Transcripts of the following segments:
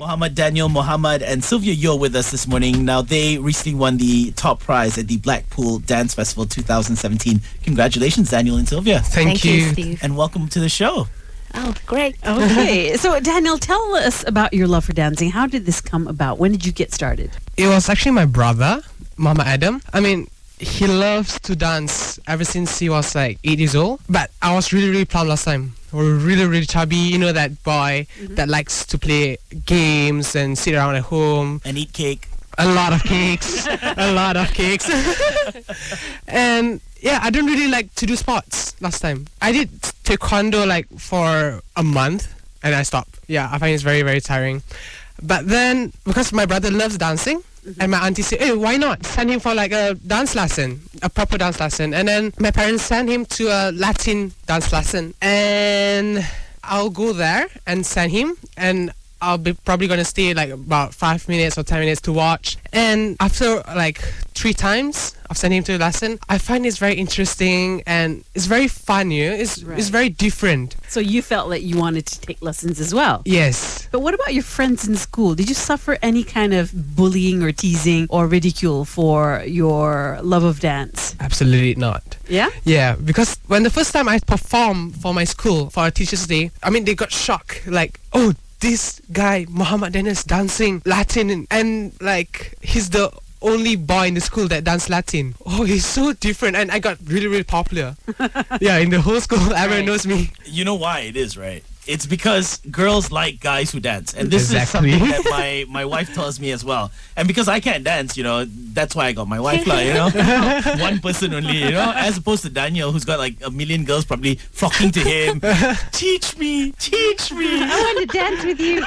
Muhammad, Daniel, Muhammad, and Sylvia Yeoh with us this morning. Now, they recently won the top prize at the Blackpool Dance Festival 2017. Congratulations, Daniel and Sylvia. Thank you, Steve. And welcome to the show. Oh, great. Okay. So, Daniel, tell us about your love for dancing. How did this come about? When did you get started? It was actually my brother, Mama Adam. He loves to dance ever since he was like 8 years old. But I was really plump last time. Really chubby. You know that boy that likes to play games and sit around at home. And eat cake. A lot of cakes. A lot of cakes. And yeah, I don't really like to do sports last time. I did taekwondo like for a month and I stopped. Yeah, I find it's very tiring. But then, because my brother loves dancing, and my auntie said, hey, why not send him for like a dance lesson, a proper dance lesson. And then my parents sent him to a Latin dance lesson. And I'll go there and send him. And I'll be probably going to stay like about 5 minutes or 10 minutes to watch. And after like 3 times of sending him to a lesson, I find it's very interesting and it's very fun. It's very different. So you felt like you wanted to take lessons as well? Yes. But what about your friends in school? Did you suffer any kind of bullying or teasing or ridicule for your love of dance? Absolutely not. Yeah? Yeah, because when the first time I performed for my school for a Teacher's Day, they got shocked. Like, oh, this guy, Muhammad Daniel, is dancing Latin and like he's the only boy in the school that danced Latin. Oh, he's so different. And I got really popular. Yeah, in the whole school, everyone knows me. You know why it is, right? It's because girls like guys who dance. And this Exactly. is something that my wife tells me as well. And because I can't dance, that's why I got my wife, one person only, as opposed to Daniel, who's got like a million girls probably flocking to him. Teach me. I want to dance with you.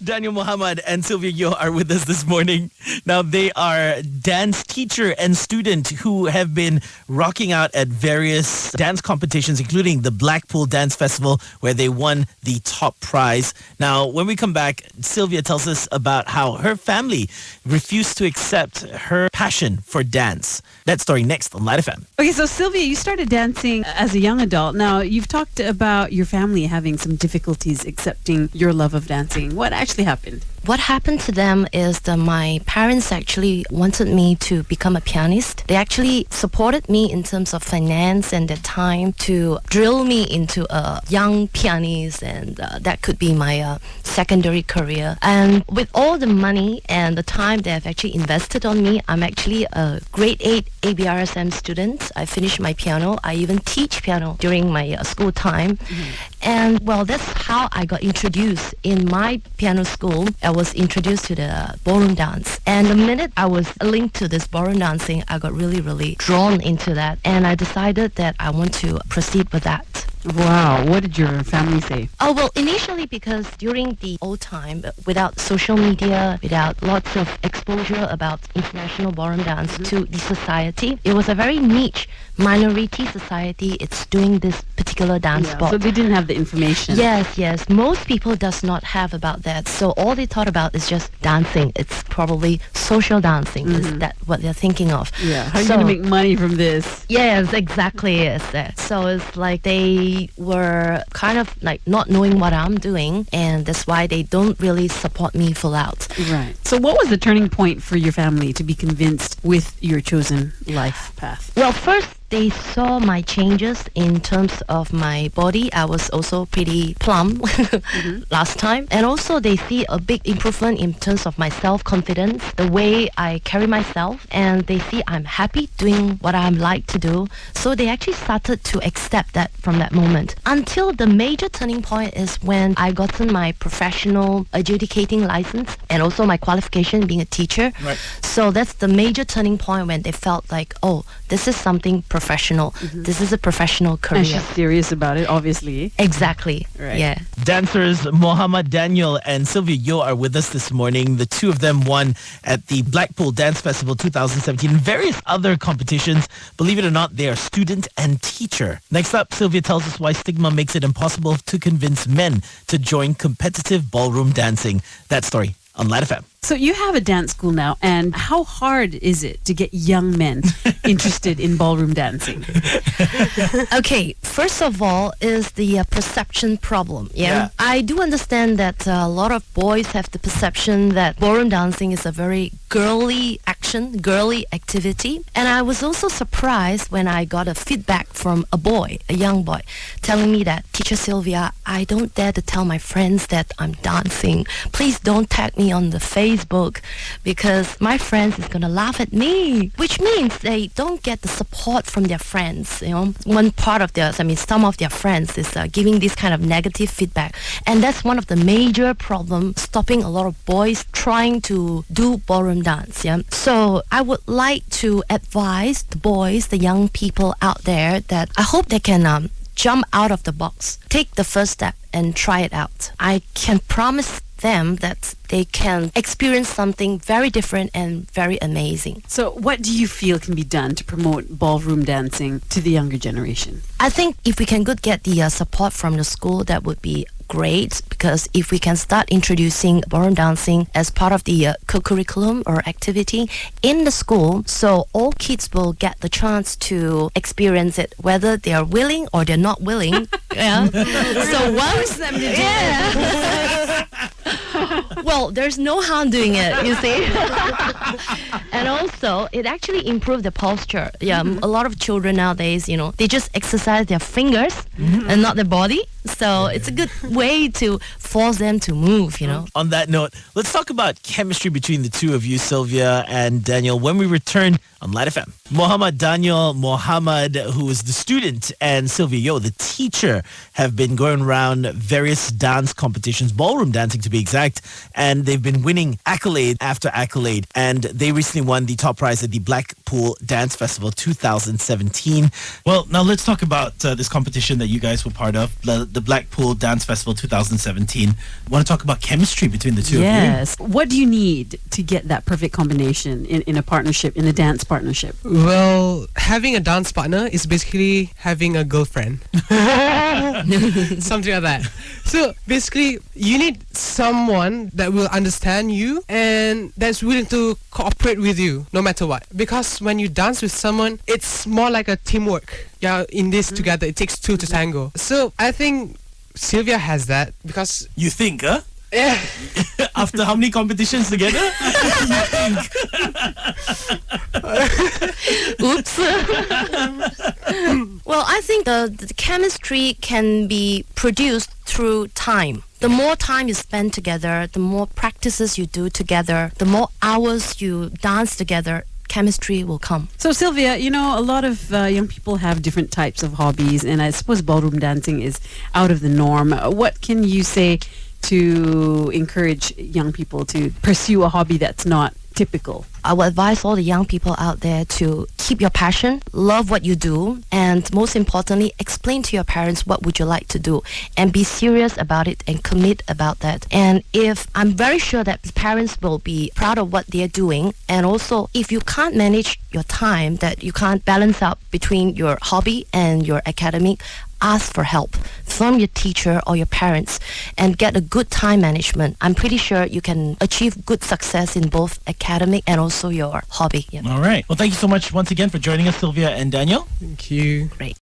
Daniel, Muhammad, and Sylvia Yeoh are with us this morning. Now, they are dance teacher and student who have been rocking out at various dance competitions, including the Blackpool Dance Festival, where they won the top prize. Now, when we come back, Sylvia tells us about how her family refused to accept her passion for dance. That story next on LiteFM. Okay, so Sylvia, you started dancing as a young adult. Now, you've talked about your family having some difficulties accepting your love of dancing. What actually happened? What happened to them is that my parents actually wanted me to become a pianist. They actually supported me in terms of finance and their time to drill me into a young pianist, and that could be my secondary career. And with all the money and the time they have actually invested on me, I'm actually a grade 8 ABRSM student. I finished my piano. I even teach piano during my school time. And well, that's how I got introduced in my piano school. I was introduced to the ballroom dance. And the minute I was linked to this ballroom dancing, I got really drawn into that. And I decided that I want to proceed with that. Wow, what did your family say? Oh, well, initially because during the old time, without social media, without lots of exposure about international ballroom dance to the society, it was a very niche minority society. It's doing this particular dance sport. So they didn't have the information. Yes. Most people does not have about that. So all they thought about is just dancing. It's probably social dancing. Is that what they're thinking of? Yeah. How are you going to make money from this? Yes, exactly. Yes. So it's like they were kind of like not knowing what I'm doing, and that's why they don't really support me full out. Right. So what was the turning point for your family to be convinced with your chosen life path? Well, first, they saw my changes in terms of my body. I was also pretty plump last time. And also they see a big improvement in terms of my self-confidence, the way I carry myself. And they see I'm happy doing what I like to do. So they actually started to accept that from that moment. Until the major turning point is when I gotten my professional adjudicating license and also my qualification being a teacher. Right. So that's the major turning point when they felt like, oh, this is something professional. This is a professional career. And she's serious about it, obviously. Exactly. Right. Yeah. Dancers Muhammad Daniel and Sylvia Yeoh are with us this morning. The two of them won at the Blackpool Dance Festival 2017 and various other competitions. Believe it or not, they are student and teacher. Next up, Sylvia tells us why stigma makes it impossible to convince men to join competitive ballroom dancing. That story on LiteFM. So you have a dance school now, and how hard is it to get young men interested in ballroom dancing? Okay, first of all is the perception problem. Yeah. I do understand that a lot of boys have the perception that ballroom dancing is a very girly action, girly activity. And I was also surprised when I got a feedback from a boy, a young boy, telling me that, Teacher Sylvia, I don't dare to tell my friends that I'm dancing. Please don't tag me on the Facebook because my friends is going to laugh at me, which means they don't get the support from their friends. You know, one part of their, some of their friends is giving this kind of negative feedback. And that's one of the major problems stopping a lot of boys trying to do ballroom dance. Yeah. So I would like to advise the boys, the young people out there, that I hope they can jump out of the box, take the first step and try it out. I can promise them that they can experience something very different and very amazing. So what do you feel can be done to promote ballroom dancing to the younger generation? I think if we can get the support from the school, that would be great, because if we can start introducing ballroom dancing as part of the co-curriculum or activity in the school, so all kids will get the chance to experience it, whether they are willing or they're not willing. Yeah. So once them to well, there's no harm doing it, you see. And also, it actually improved the posture. Yeah, a lot of children nowadays, they just exercise their fingers and not their body. So it's a good way to force them to move, On that note, let's talk about chemistry between the two of you, Sylvia and Daniel, when we return on LiteFM. Muhammed, who is the student, and Sylvia Yeoh, the teacher, have been going around various dance competitions, ballroom dancing to be exact, and they've been winning accolade after accolade. And they recently won the top prize at the Blackpool Dance Festival 2017. Well, now let's talk about this competition that you guys were part of, the Blackpool Dance Festival 2017. Want to talk about chemistry between the two of you? Yes. What do you need to get that perfect combination in a partnership, in a dance partnership? Well, having a dance partner is basically having a girlfriend. Something like that. So basically, you need someone that will understand you and that's willing to cooperate with you no matter what. Because when you dance with someone, it's more like a teamwork. Yeah, in this together, it takes two to tango. So I think Sylvia has that because... You think, huh? Yeah. After how many competitions together? Oops. Well, I think the chemistry can be produced through time. The more time you spend together, the more practices you do together, the more hours you dance together, chemistry will come. So Sylvia, a lot of young people have different types of hobbies, and I suppose ballroom dancing is out of the norm. What can you say to encourage young people to pursue a hobby that's not typical? I would advise all the young people out there to keep your passion, love what you do, and most importantly, explain to your parents what would you like to do and be serious about it and commit about that. And I'm very sure that parents will be proud of what they're doing. And also, if you can't manage your time, that you can't balance out between your hobby and your academic, ask for help from your teacher or your parents and get a good time management. I'm pretty sure you can achieve good success in both academic and also your hobby. Yeah. All right. Well, thank you so much once again for joining us, Sylvia and Daniel. Thank you. Great.